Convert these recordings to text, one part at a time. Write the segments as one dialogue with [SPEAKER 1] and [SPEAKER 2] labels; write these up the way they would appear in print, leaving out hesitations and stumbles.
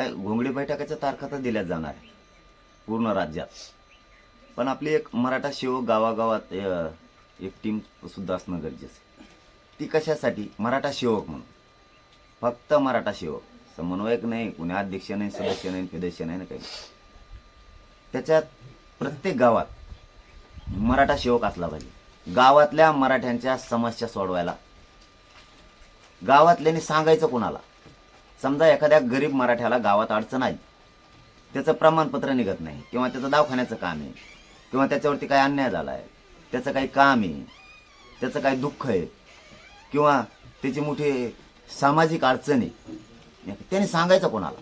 [SPEAKER 1] घोंगडी बैठकाच्या तारखा तर दिल्याच जाणार आहे पूर्ण राज्यात, पण आपली एक मराठा सेवक गावागावात एक टीम सुद्धा असणं गरजेचं आहे. ती कशासाठी? मराठा सेवक म्हणून, फक्त मराठा सेवक, समन्वयक नाही, कुणी अध्यक्ष नाही, सदस्य नाही, सदस्य नाही ना काही. त्याच्यात प्रत्येक गावात मराठा सेवक असला पाहिजे. गावातल्या मराठ्यांच्या समस्या सोडवायला गावातल्यानी सांगायचं कोणाला. समजा एखाद्या गरीब मराठ्याला गावात अडचण आहे, त्याचं प्रमाणपत्र निघत नाही, किंवा त्याचं दवाखान्याचं काम आहे, किंवा त्याच्यावरती काही अन्याय झाला आहे, त्याचं काही काम आहे, त्याचं काही दुःख आहे, किंवा त्याची मोठी सामाजिक अडचण आहे, त्याने सांगायचं कोणाला?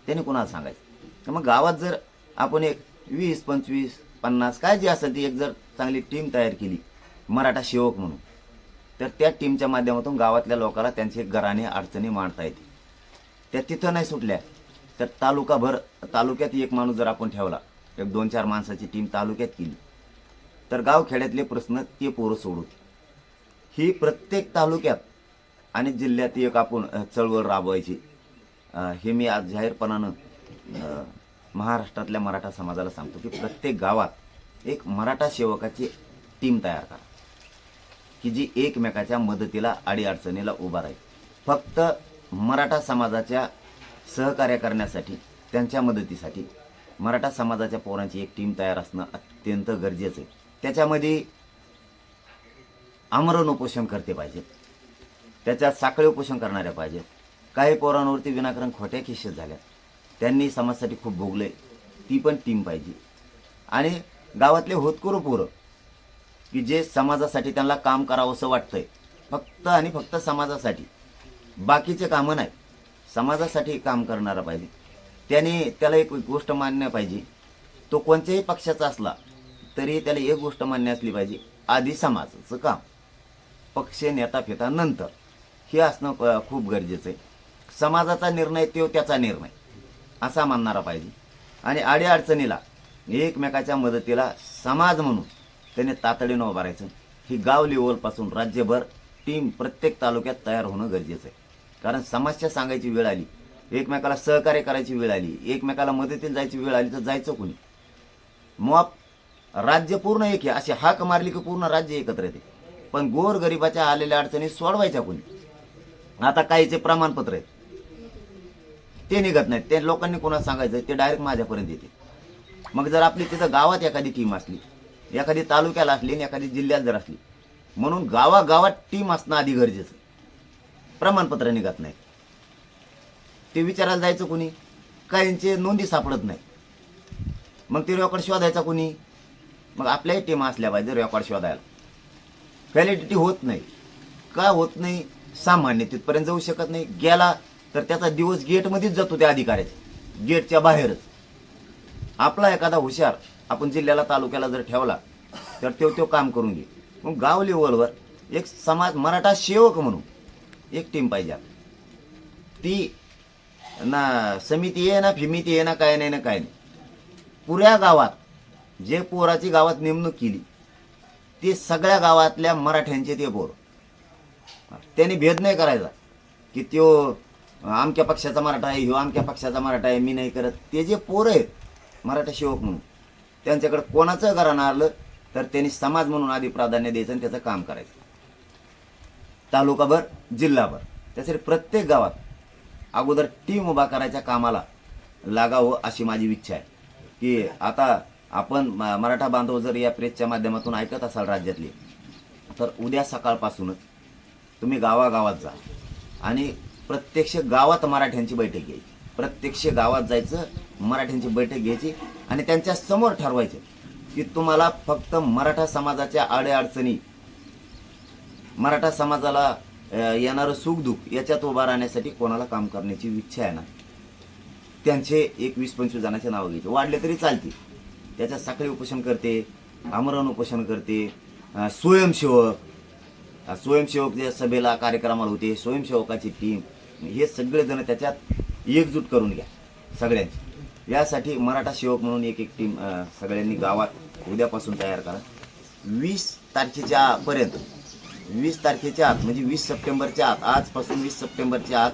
[SPEAKER 1] त्याने कोणाला सांगायचं? तर मग गावात जर आपण एक 20, 25, 50 काय जे असेल ती एक जर चांगली टीम तयार केली मराठा सेवक म्हणून, तर त्या टीमच्या माध्यमातून गावातल्या लोकांना त्यांचे घराणे अडचणी मांडता येते. त्या तिथं नाही सुटल्या तर तालुक्यात एक माणूस जर आपण ठेवला, एक 2-4 माणसाची टीम तालुक्यात केली, तर गावखेड्यातले प्रश्न ते पोरं सोडू. ही प्रत्येक तालुक्यात आणि जिल्ह्यात एक आपण चळवळ राबवायची. हे मी आज जाहीरपणानं महाराष्ट्रातल्या मराठा समाजाला सांगतो की प्रत्येक गावात एक मराठा सेवकाची टीम तयार करा, की जी एकमेकाच्या मदतीला अडीअडचणीला उभा राहील. फक्त मराठा समाजाच्या सहकार्य करण्यासाठी, त्यांच्या मदतीसाठी मराठा समाजाच्या पोरांची एक टीम तयार असणं अत्यंत गरजेचं आहे. त्याच्यामध्ये आमरण उपोषण करते पाहिजेत, त्याच्यात साखळी उपोषण करणाऱ्या पाहिजेत. काही पोरांवरती विनाकारण खोट्या केसेस झाल्या, त्यांनी समाजासाठी खूप भोगले, ती पण टीम पाहिजे. आणि गावातले होतकरू पोरं की जे समाजासाठी त्यांना काम करावं असं वाटतंय, फक्त आणि फक्त समाजासाठी, बाकीचे कामं नाही, समाजासाठी काम करणारा पाहिजे. त्याला एक गोष्ट मान्य पाहिजे, तो कोणत्याही पक्षाचा असला तरी त्याला एक गोष्ट मान्य असली पाहिजे, आधी समाजाचं काम, पक्ष नेता फेता नंतर, हे असणं खूप गरजेचं आहे. समाजाचा निर्णय तो त्याचा निर्णय असा मानणारा पाहिजे. आणि अडीअडचणीला एकमेकाच्या मदतीला समाज म्हणून त्याने तातडीनं उभं राहायचं. ही गाव लेवलपासून राज्यभर टीम प्रत्येक तालुक्यात तयार होणं गरजेचं आहे. कारण समस्या सांगायची वेळ आली, एकमेकाला सहकार्य करायची वेळ आली, एकमेकाला मदतीला जायची वेळ आली, तर जायचं कोणी? मग राज्य पूर्ण एक आहे अशी हाक मारली की पूर्ण राज्य एकत्र येते. पण गोरगरिबाच्या आलेल्या अडचणी सोडवायच्या कोणी? आता काहीचे प्रमाणपत्र आहेत ते निघत नाहीत, ते लोकांनी कोणाला सांगायचं? ते डायरेक्ट माझ्यापर्यंत येते. मग जर आपली तिथं गावात एखादी टीम असली, एखादी तालुक्याला असली आणि एखादी जिल्ह्यात जर असली, म्हणून गावागावात टीम असणं आधी गरजेचं. प्रमाणपत्र निघत नाही, ते विचारायला जायचं कोणी? काहींचे नोंदी सापडत नाही, मग ते रेकॉर्ड शोधायचा कोणी? मग आपल्याही टीम असल्या पाहिजे रेकॉर्ड शोधायला. व्हॅलिडिटी होत नाही. का होत नाही? सामान्य तिथपर्यंत जाऊ शकत नाही. गेला तर त्याचा दिवस गेटमध्येच जातो, त्या अधिकाऱ्याच्या गेटच्या बाहेरच. आपला एखादा हुशार आपण जिल्ह्याला तालुक्याला जर ठेवला तर तो काम करून घे. मग गाव लेवलवर एक समाज मराठा सेवक म्हणून एक टीम पाहिजे. ती ना समिती आहे ना फिमिती आहे ना काय नाही ना काय नाही. पुऱ्या गावात जे पोराची गावात नेमणूक केली ते सगळ्या गावातल्या मराठ्यांचे ते पोर. त्यांनी भेद नाही करायचा की तो आमच्या पक्षाचा मराठा आहे, ह्यो आमच्या पक्षाचा मराठा आहे, मी नाही करत. ते जे पोरं आहेत मराठा सेवक म्हणून, त्यांच्याकडे कोणाचं घराणं आलं तर त्यांनी समाज म्हणून आधी प्राधान्य द्यायचं आणि त्याचं काम करायचं, तालुकाभर जिल्हाभर. त्यासाठी प्रत्येक गावात अगोदर टीम उभा करायच्या कामाला लागावं अशी माझी इच्छा आहे. की आता आपण मराठा बांधव जर या प्रेसच्या माध्यमातून ऐकत असाल राज्यातले, तर उद्या सकाळपासूनच तुम्ही गावागावात जा आणि प्रत्यक्ष गावात मराठ्यांची बैठक घ्यायची. प्रत्यक्ष गावात जायचं, मराठ्यांची बैठक घ्यायची आणि त्यांच्या समोर ठरवायचं की तुम्हाला फक्त मराठा समाजाच्या अडीअडचणी, मराठा समाजाला येणारं सुखदुःख याच्यात उभा राहण्यासाठी कोणाला काम करण्याची इच्छा आहे ना, त्यांचे एक 20-25 जणांचे नावं घ्यायचे. वाढले तरी चालते. त्याच्यात साखळी उपोषण करते, आमरण उपोषण करते, स्वयंसेवक जे सभेला कार्यक्रमाला होते, स्वयंसेवकाची टीम, हे सगळेजण त्याच्यात एकजूट करून घ्या सगळ्यांची. यासाठी मराठा सेवक म्हणून एक टीम सगळ्यांनी गावात उद्यापासून तयार करा. 20 तारखेच्या पर्यंत, 20 तारखेच्या आत म्हणजे 20 सप्टेंबरच्या आत, आजपासून 20 सप्टेंबरच्या आत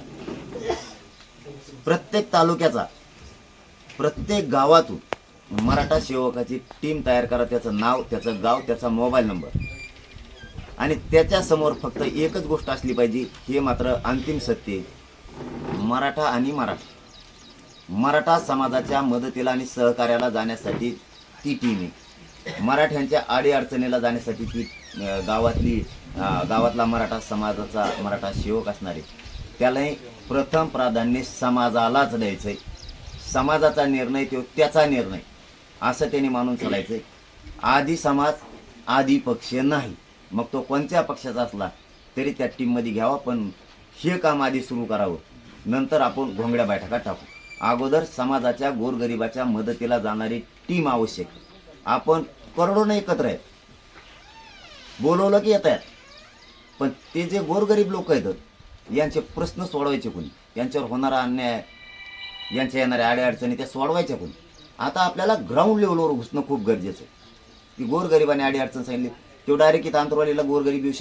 [SPEAKER 1] प्रत्येक तालुक्याचा, प्रत्येक गावातून मराठा सेवकाची टीम तयार करा. त्याचं नाव, त्याचं गाव, त्याचा मोबाईल नंबर, आणि त्याच्यासमोर फक्त एकच गोष्ट असली पाहिजे, हे मात्र अंतिम सत्य आहे. मराठा आणि मराठा समाजाच्या मदतीला आणि सहकार्याला जाण्यासाठी ती टीम आहे. मराठ्यांच्या अडीअडचणीला जाण्यासाठी ती गावातला मराठा समाजाचा मराठा सेवक असणार आहे. त्यालाही प्रथम प्राधान्य समाजालाच द्यायचं आहे. समाजाचा निर्णय तो त्याचा निर्णय असं त्याने मानून चालायचं आहे. आधी समाज आधी पक्ष नाही, मग तो कोणत्या पक्षाचा असला तरी त्या टीममध्ये घ्यावा, पण हे काम आधी सुरू करावं, नंतर आपण घोंगड्या बैठका टाकू. अगोदर समाजाच्या गोरगरिबाच्या मदतीला जाणारी टीम आवश्यक. आपण करोडोने एकत्र आहेत, बोलवलं की येत आहेत, पण ते जे गोरगरीब लोक आहेत यांचे प्रश्न सोडवायचे कोणी, यांच्यावर होणारा अन्याय, यांच्या येणाऱ्या अडीअडचणी त्या सोडवायच्या कोणी. आता आपल्याला ग्राउंड लेवलवर घुसणं खूप गरजेचं आहे. की गोरगरिबाने अडीअडचण सांगितली, तो डायरेक्ट इथं आंतरवालीला गोरगरीब येऊ शकतो.